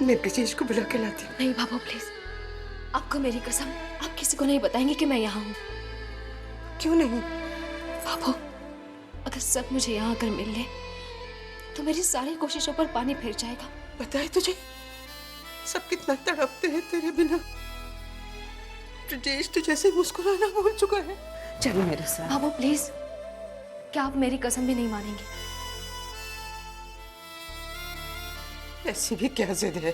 मैं ब्रिजेश को बुला के लाती हूँ। नहीं बाबू प्लीज, आपको मेरी कसम, आप किसी को नहीं बताएंगे कि मैं यहाँ हूँ। क्यों नहीं? बाबू, अगर सब मुझे यहाँ आकर मिल ले तो मेरी सारी कोशिशों पर पानी फिर जाएगा। पता है तुझे सब कितना तड़पते हैं तेरे बिना। ब्रिजेश तो जैसे मुस्कुराना भूल चुका है। चलो मेरे साथ। बाबू प्लीज, क्या आप मेरी कसम भी नहीं मानेंगे? ऐसी भी क्या जिद है?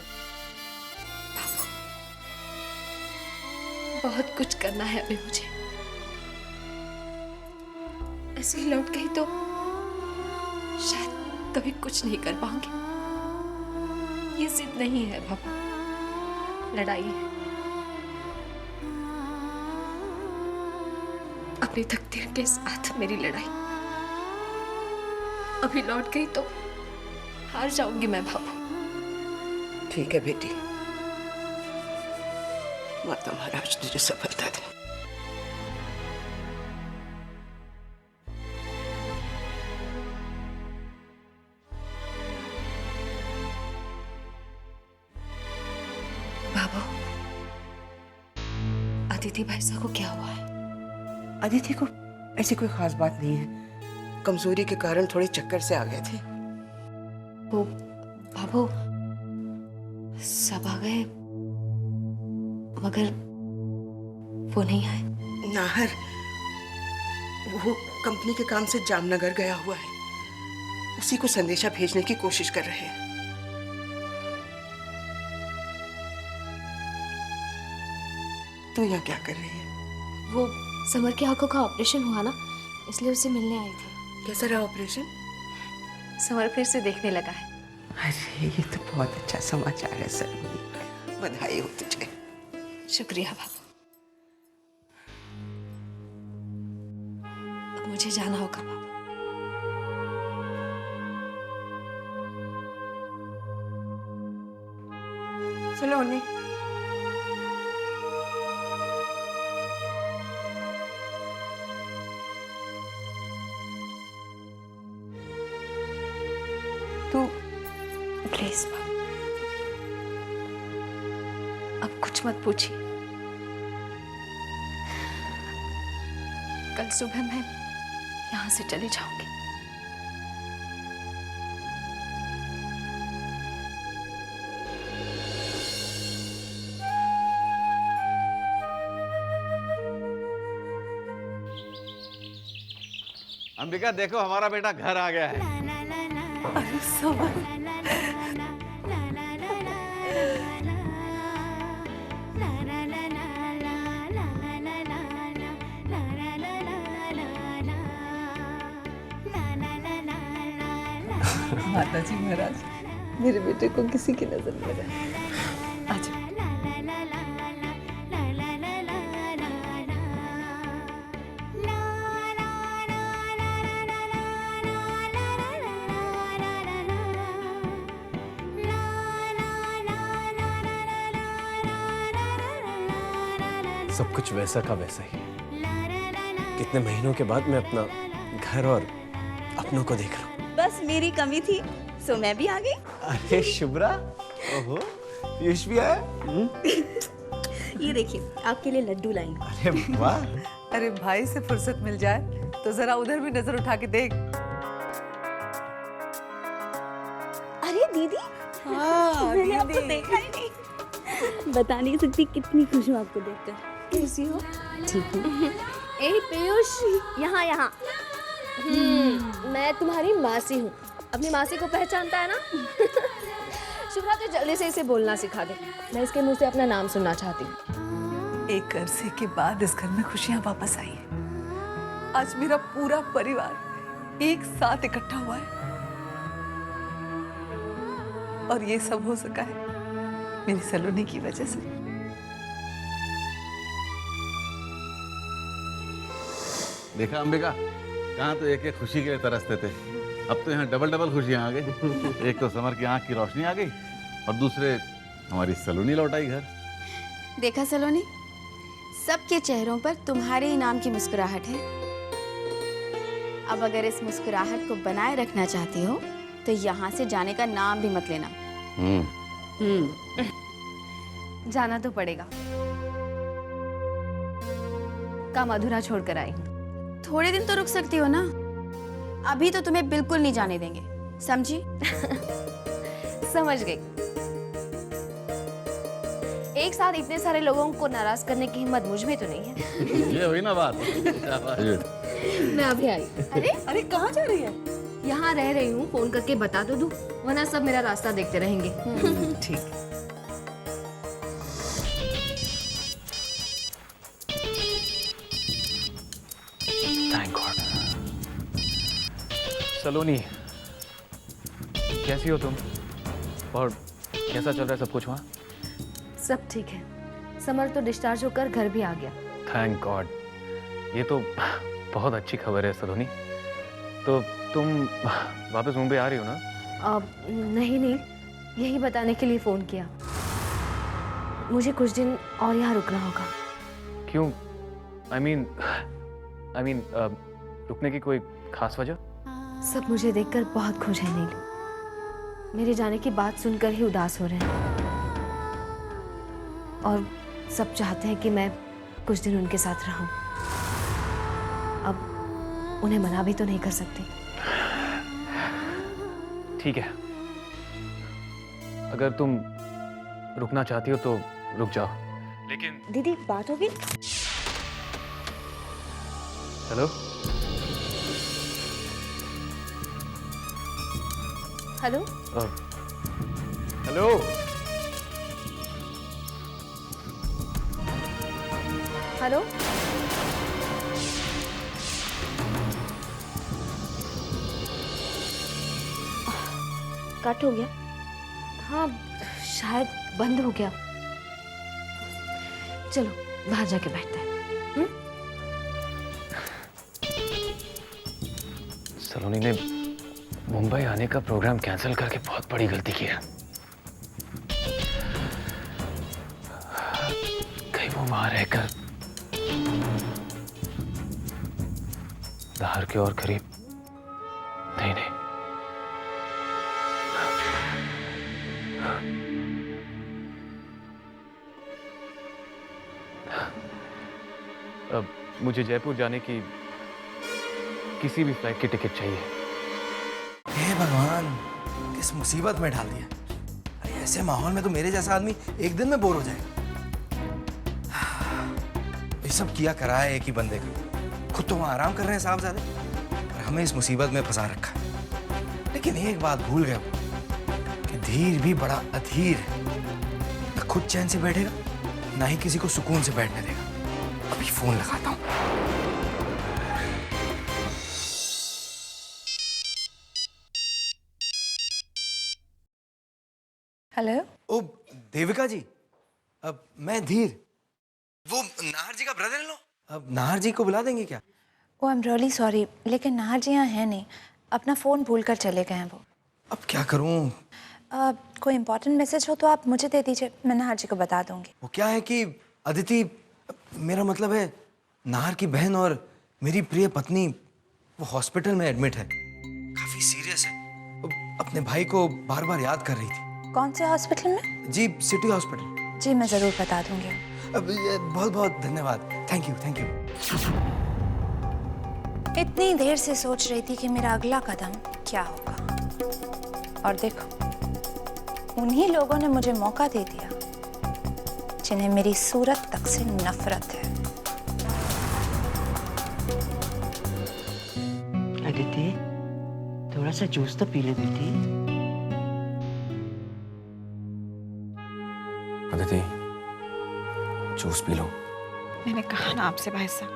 बहुत कुछ करना है अभी मुझे। ऐसे ही लौट गई तो शायद कभी कुछ नहीं कर पाऊंगी। ये जिद नहीं है बाबा, लड़ाई है। अपनी तकदीर के साथ मेरी लड़ाई। अभी लौट गई तो हार जाऊंगी मैं बाबू। ठीक है बेटी, माता महाराज तुझे सफलता दे। बाबू, अदिति भाईसा को क्या हुआ है? अदिति को ऐसी कोई खास बात नहीं है, कमजोरी के कारण थोड़े चक्कर से आ गए थे। वो बाबू सब आ गए मगर वो नहीं आए। नाहर वो कंपनी के काम से जामनगर गया हुआ है, उसी को संदेशा भेजने की कोशिश कर रहे हैं। तू यहाँ क्या कर रही है? वो समर की आंखों का ऑपरेशन हुआ ना, इसलिए उसे मिलने आई थी। कैसा रहा ऑपरेशन? समर फिर से देखने लगा है। अरे ये तो बहुत अच्छा समाचार है सलोनी, बधाई हो तुझे। शुक्रिया बाबू। अब मुझे जाना होगा बाबू। सलोनी, तू प्लीज बाबू, अब कुछ मत पूछिए। कल सुबह मैं यहाँ से चली जाऊंगी। अंबिका देखो, हमारा बेटा घर आ गया है। अरे समर, माता जी महाराज, मेरे बेटे को किसी की नजर में रहे। आजा। सब कुछ वैसा का वैसा ही। कितने महीनों के बाद मैं अपना घर और अपनों को देख रहा हूँ। बस मेरी कमी थी, सो मैं भी आ गई। अरे शुभ्रा, ओहो, पीयूष भी आया। ये देखिए, आपके लिए लड्डू लाई हूँ। अरे वाह। अरे भाई से फुर्सत मिल जाए तो जरा उधर भी नजर उठा के देख। अरे दीदी, मैंने आपको देखा ही नहीं। बता नहीं सकती कितनी खुश हूँ आपको देखकर। कैसी हो? ठीक हूँ। ए पीयूष, यहाँ यहाँ। मैं तुम्हारी मासी हूँ। अपनी मासी को पहचानता है ना? शुभ्रा तो जल्दी से इसे बोलना सिखा दे, मैं इसके मुंह से अपना नाम सुनना चाहती हूँ। एक अरसे के बाद इस घर में खुशियां वापस आई हैं। आज मेरा पूरा परिवार एक साथ इकट्ठा हुआ है और ये सब हो सका है मेरी सलोनी की वजह से। देखा अंबिका, कहाँ तो एक एक खुशी के लिए तरसते थे, अब तो यहाँ डबल डबल खुशियाँ आ गई। एक तो समर की आंख की रोशनी आ गई और दूसरे हमारी सलोनी लौट आई घर। देखा सलोनी, सबके चेहरों पर तुम्हारे ही नाम की मुस्कुराहट है। अब अगर इस मुस्कुराहट को बनाए रखना चाहती हो तो यहाँ से जाने का नाम भी मत लेना। जाना तो पड़ेगा, काम अधूरा छोड़कर आई हूँ। थोड़े दिन तो रुक सकती हो ना, अभी तो तुम्हें बिल्कुल नहीं जाने देंगे, समझी? समझ गई। एक साथ इतने सारे लोगों को नाराज करने की हिम्मत मुझ में तो नहीं है। ये हुई ना बात। मैं अभी आई। अरे अरे कहाँ जा रही है? यहाँ रह रही हूँ, फोन करके बता तो दूँ, वरना सब मेरा रास्ता देखते रहेंगे। ठीक। Thank God. सलोनी, कैसी हो तुम? और कैसा चल रहा है सब कुछ वहाँ? सब ठीक है। समर तो डिस्चार्ज होकर घर भी आ गया। थैंक गॉड, ये तो बहुत अच्छी खबर है सलोनी। तो तुम वापस मुंबई आ रही हो ना? अब नहीं नील, यही बताने के लिए फोन किया। मुझे कुछ दिन और यहाँ रुकना होगा। क्यों? आई मीन रुकने की कोई खास वजह? सब मुझे देखकर बहुत खुश है नील। मेरे जाने की बात सुनकर ही उदास हो रहे हैं, और सब चाहते हैं कि मैं कुछ दिन उनके साथ रहूं। अब उन्हें मना भी तो नहीं कर सकती। ठीक है, अगर तुम रुकना चाहती हो तो रुक जाओ, लेकिन दीदी बात होगी? Hello hello hello hello. Cut हो गया? हाँ, शायद बंद हो गया। चलो बाहर जाके बैठते हैं। सलोनी ने मुंबई आने का प्रोग्राम कैंसिल करके बहुत बड़ी गलती की है। कहीं वो वहां रहकर बाहर के और करीब नहीं। अब मुझे जयपुर जाने की किसी भी फ्लाइट की टिकट चाहिए। हे भगवान, किस मुसीबत में डाल दिया। अरे ऐसे माहौल में तो मेरे जैसा आदमी एक दिन में बोर हो जाएगा। ये सब किया करा है एक ही बंदे का। खुद तो वहां आराम कर रहे हैं साहबजादे, और हमें इस मुसीबत में फंसा रखा है। लेकिन एक बात भूल गए कि धीर भी बड़ा अधीर है। न खुद चैन से बैठेगा, ना ही किसी को सुकून से बैठने देगा। अभी फोन लगाता हूँ। हेलो। ओ देविका जी, अब मैं धीर, वो नाहर जी का ब्रदर इन लॉ। अब नाहर जी को बुला देंगे क्या? ओ आई एम रियली सॉरी, लेकिन नाहर जी यहाँ है नहीं, अपना फ़ोन भूल कर चले गए हैं वो। अब क्या करूं? कोई इम्पोर्टेंट मैसेज हो तो आप मुझे दे दीजिए, मैं नाहर जी को बता दूंगी। वो क्या है कि अदिति, मेरा मतलब है नाहर की बहन और मेरी प्रिय पत्नी वो हॉस्पिटल में एडमिट है, काफी सीरियस है। वो अपने भाई को बार बार याद कर रही थी। कौन से हॉस्पिटल में? जी सिटी हॉस्पिटल। जी मैं ज़रूर बता दूंगी। अब बहुत बहुत धन्यवाद, थैंक यू थैंक यू। इतनी देर से सोच रही थी कि मेरा अगला कदम क्या होगा, और देखो उन्हीं लोगों ने मुझे मौका दे दिया जिन्हें मेरी सूरत तक से नफरत है। अदिति, थोड़ा सा जूस तो पी ले बेटी। Aditi, juice P low. मैंने कहा ना आपसे भाई साहब,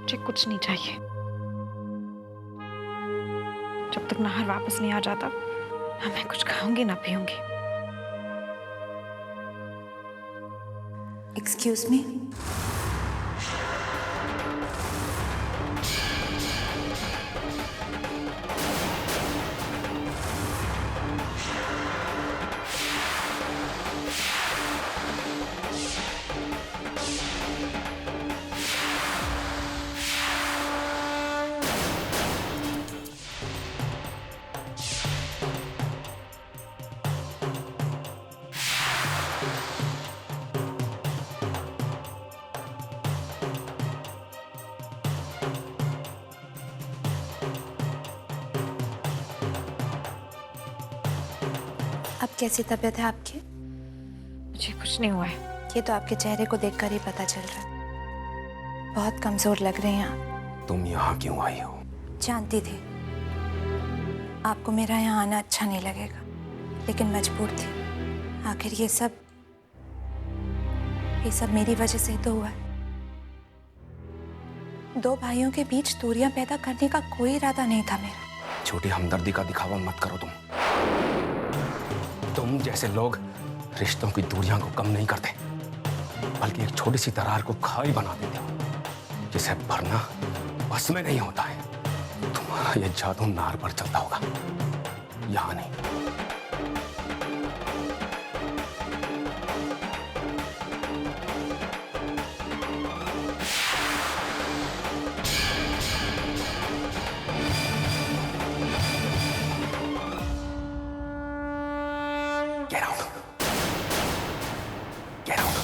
मुझे कुछ नहीं चाहिए। जब तक नाहर वापस नहीं आ जाता, ना मैं कुछ खाऊंगी ना पीऊंगी। Excuse me. अब कैसी तबीयत है आपकी? मुझे कुछ नहीं हुआ है। ये तो आपके चेहरे को देखकर ही पता चल रहा है। बहुत कमजोर लग रही हैं आप। तुम यहाँ क्यों आई हो? जानती थी आपको मेरा यहाँ आना अच्छा नहीं लगेगा, लेकिन मजबूर थी। आखिर ये सब मेरी वजह से ही तो हुआ है। दो भाइयों के बीच दूरियां पैदा करने का कोई इरादा नहीं था मेरा। छोटी हमदर्दी का दिखावा मत करो तुम जैसे लोग रिश्तों की दूरियां को कम नहीं करते, बल्कि एक छोटी सी दरार को खाई बना देते हो, जिसे भरना बस में नहीं होता है। तुम्हारा ये जादू नार पर चलता होगा, यहाँ नहीं। Get out. Get out.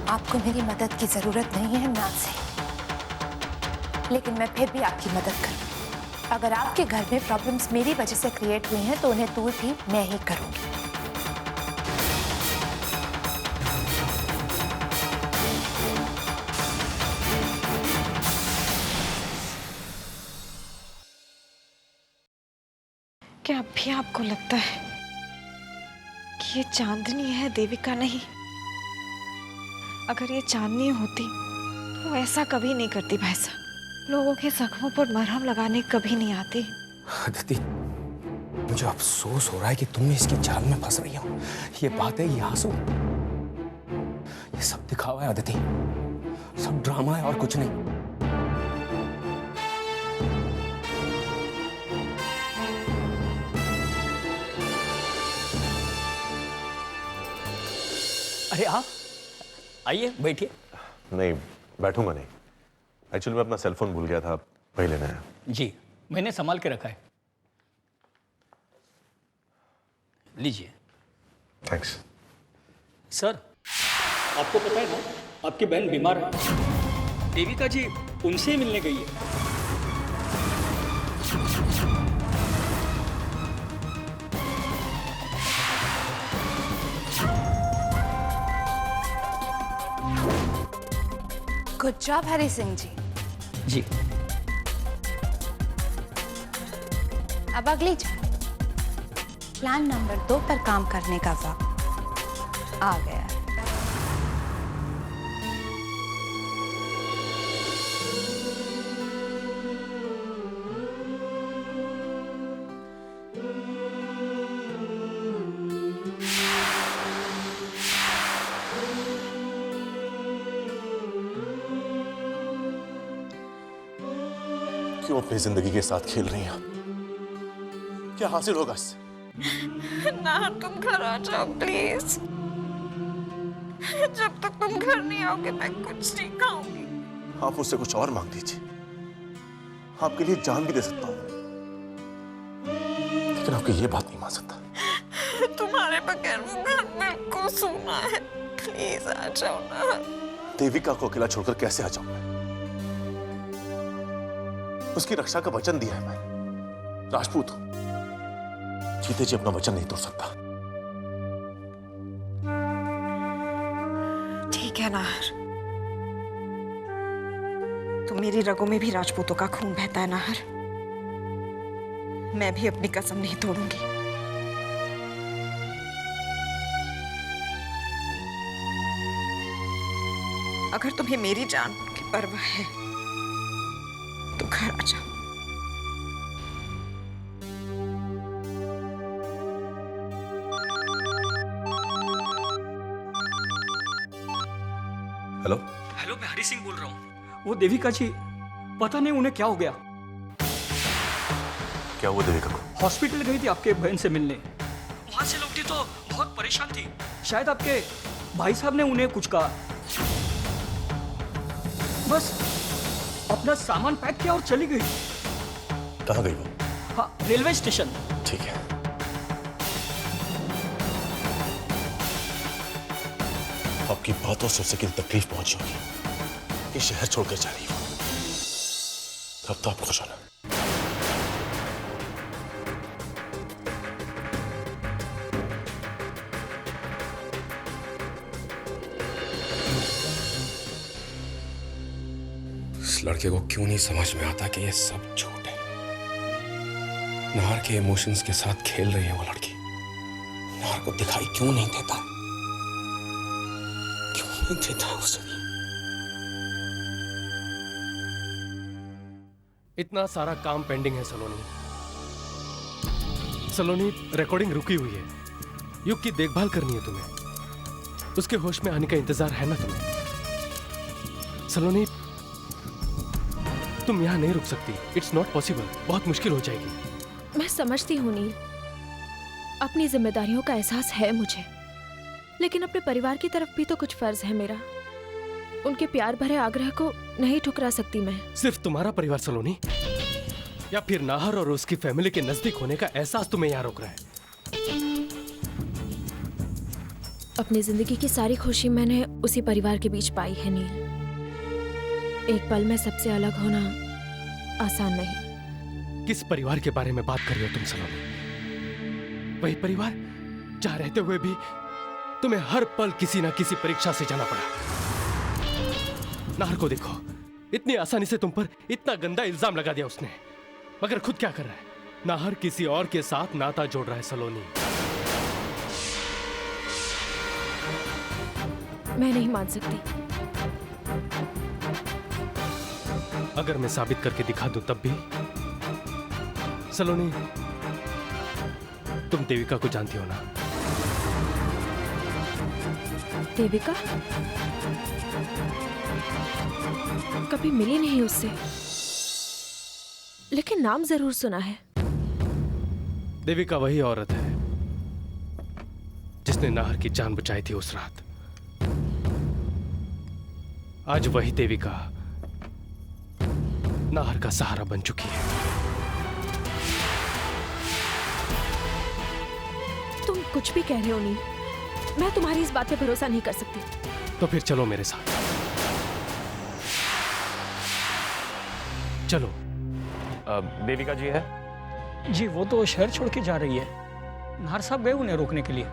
आपको मेरी मदद की जरूरत नहीं है ना से, लेकिन मैं फिर भी आपकी मदद करूंगी। अगर आपके घर में प्रॉब्लम्स मेरी वजह से क्रिएट हुई हैं तो उन्हें दूर भी मैं ही करूंगी। क्या अब भी आपको लगता है कि ये चांदनी है, देविका नहीं? अगर ये चांदनी होती तो ऐसा कभी नहीं करती भाई साहब। लोगों के जख्मों पर मरहम लगाने कभी नहीं आती। अदिति, मुझे अफसोस हो रहा है कि तुम इसकी जाल में फंस रही हो। ये बातें, ये आंसू, ये सब दिखावा है अदिति, सब ड्रामा है और कुछ नहीं। अरे आप आइए, बैठिए। नहीं, बैठूंगा नहीं। एक्चुअली मैं अपना सेल फोन भूल गया था, वही लेना है। जी, मैंने संभाल के रखा है, लीजिए। थैंक्स। सर, आपको पता है ना, आपकी बहन बीमार है। देविका जी उनसे मिलने गई है। Good job Hari Singh ji. जी। अब अगली प्लान नंबर 2 पर काम करने का वक्त आ गया है। क्यों अपनी जिंदगी के साथ खेल रही हैं? क्या हासिल होगा इससे? ना, तुम घर आ जाओ प्लीज। जब तक तुम घर नहीं आओगे मैं कुछ नहीं खाऊंगी। आप मुझसे कुछ और मांग दीजिए, आपके लिए जान भी दे सकता हूँ, लेकिन आपकी ये बात नहीं मान सकता। तुम्हारे बगैर वो घर बिल्कुल सूना है। प्लीज आ जाओ ना। देविका को अकेला छोड़कर कैसे आ जाऊं मैं? उसकी रक्षा का वचन दिया है मैंने। राजपूत हूं, जीते जी अपना वचन नहीं तोड़ सकता। ठीक है नाहर, तो मेरी रगों में भी राजपूतों का खून बहता है नाहर। मैं भी अपनी कसम नहीं तोड़ूंगी। अगर तुम्हें मेरी जान की परवाह है तो घर आ जाओ। हेलो हेलो, मैं हरी सिंह बोल रहा हूँ। वो देविका जी, पता नहीं उन्हें क्या हो गया। क्या हुआ देविका को? हॉस्पिटल गई थी आपके बहन से मिलने। वहां से लौटी तो बहुत परेशान थी। शायद आपके भाई साहब ने उन्हें कुछ कहा। बस अपना सामान पैक किया और चली गई। कहाँ गई वो? हाँ, रेलवे स्टेशन। ठीक है। आपकी बातों से उसे कितनी तकलीफ पहुंची होगी। ये शहर छोड़कर जा रही हो। अब तो आप खुश होना। इस लड़के को क्यों नहीं समझ में आता कि ये सब झूठ है। नाहर के इमोशंस के साथ खेल रही है वो लड़की। नाहर को दिखाई क्यों नहीं देता, क्यों नहीं देता उसे? इतना सारा काम पेंडिंग है सलोनी। सलोनी, रिकॉर्डिंग रुकी हुई है। युग की देखभाल करनी है तुम्हें। उसके होश में आने का इंतजार है ना तुम्हें? सलोनी, तुम यहां नहीं रुक सकती। It's not possible. बहुत मुश्किल हो जाएगी। मैं समझती हूँ नील, अपनी जिम्मेदारियों का एहसास है मुझे, लेकिन अपने परिवार की तरफ भी तो कुछ फर्ज है मेरा। उनके प्यार भरे आग्रह को नहीं ठुकरा सकती मैं। सिर्फ तुम्हारा परिवार सलोनी, या फिर नाहर और उसकी फैमिली के नजदीक होने का एहसास तुम्हें यहाँ रोक रहा है? अपनी जिंदगी की सारी खुशी मैंने उसी परिवार के बीच पाई है नील। एक पल में सबसे अलग होना आसान नहीं। किस परिवार के बारे में बात कर रही हो तुम सलोनी? वही परिवार जहां रहते हुए भी तुम्हें हर पल किसी ना किसी परीक्षा से जाना पड़ा। नाहर को देखो, इतनी आसानी से तुम पर इतना गंदा इल्जाम लगा दिया उसने, मगर खुद क्या कर रहा है? नाहर किसी और के साथ नाता जोड़ रहा है सलोनी। मैं नहीं मान सकती। अगर मैं साबित करके दिखा दूं तब भी? सलोनी, तुम देविका को जानती हो ना? देविका? कभी मिली नहीं उससे, लेकिन नाम जरूर सुना है। देविका वही औरत है जिसने नाहर की जान बचाई थी उस रात। आज वही देविका नाहर का सहारा बन चुकी है। तुम कुछ भी कह रहे हो नील, मैं तुम्हारी इस बात पे भरोसा नहीं कर सकती। तो फिर चलो मेरे साथ, चलो। देविका जी है? जी वो तो शहर छोड़ के जा रही है। नाहर साहब गए उन्हें रोकने के लिए।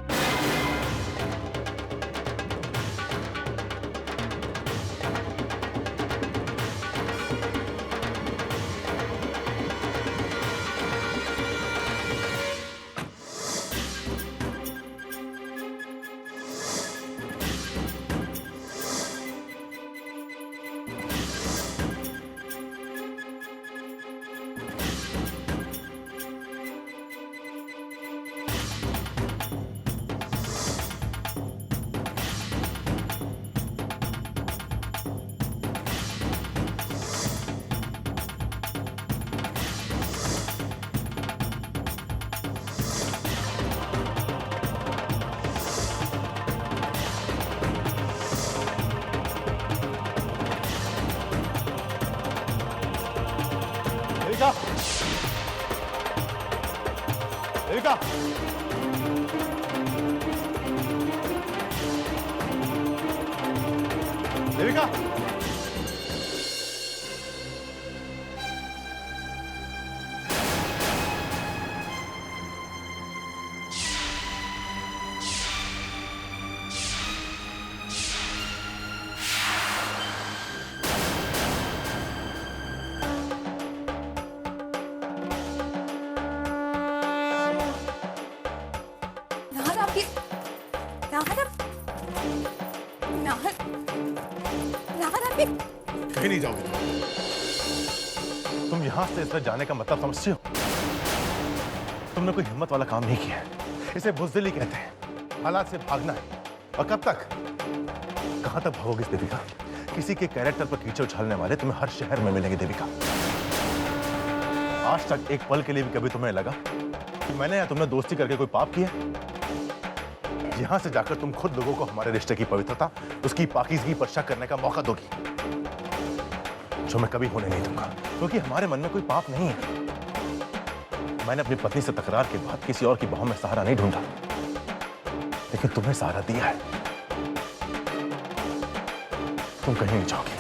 देविका! देविका! कहीं नहीं जाओगे तुम यहां से इसमें जाने का मतलब समझते हो? तुमने कोई हिम्मत वाला काम नहीं किया है। इसे बुज़दिली कहते हैं। हालात से भागना है। और कब तक? कहां तक भागोगे देविका? किसी के कैरेक्टर पर कीचड़ उछालने वाले तुम्हें हर शहर में मिलेंगे देविका। आज तक एक पल के लिए भी कभी तुम्हें लगा कि मैंने या तुमने दोस्ती करके कोई पाप किया? यहां से जाकर तुम खुद लोगों को हमारे रिश्ते की पवित्रता, उसकी पाकीज़गी पर शक करने का मौका दोगी, जो मैं कभी होने नहीं दूंगा, क्योंकि हमारे मन में कोई पाप नहीं है। मैंने अपनी पत्नी से तकरार के बाद किसी और की बाहों में सहारा नहीं ढूंढा, लेकिन तुम्हें सहारा दिया है। तुम कहीं नहीं जाओगे।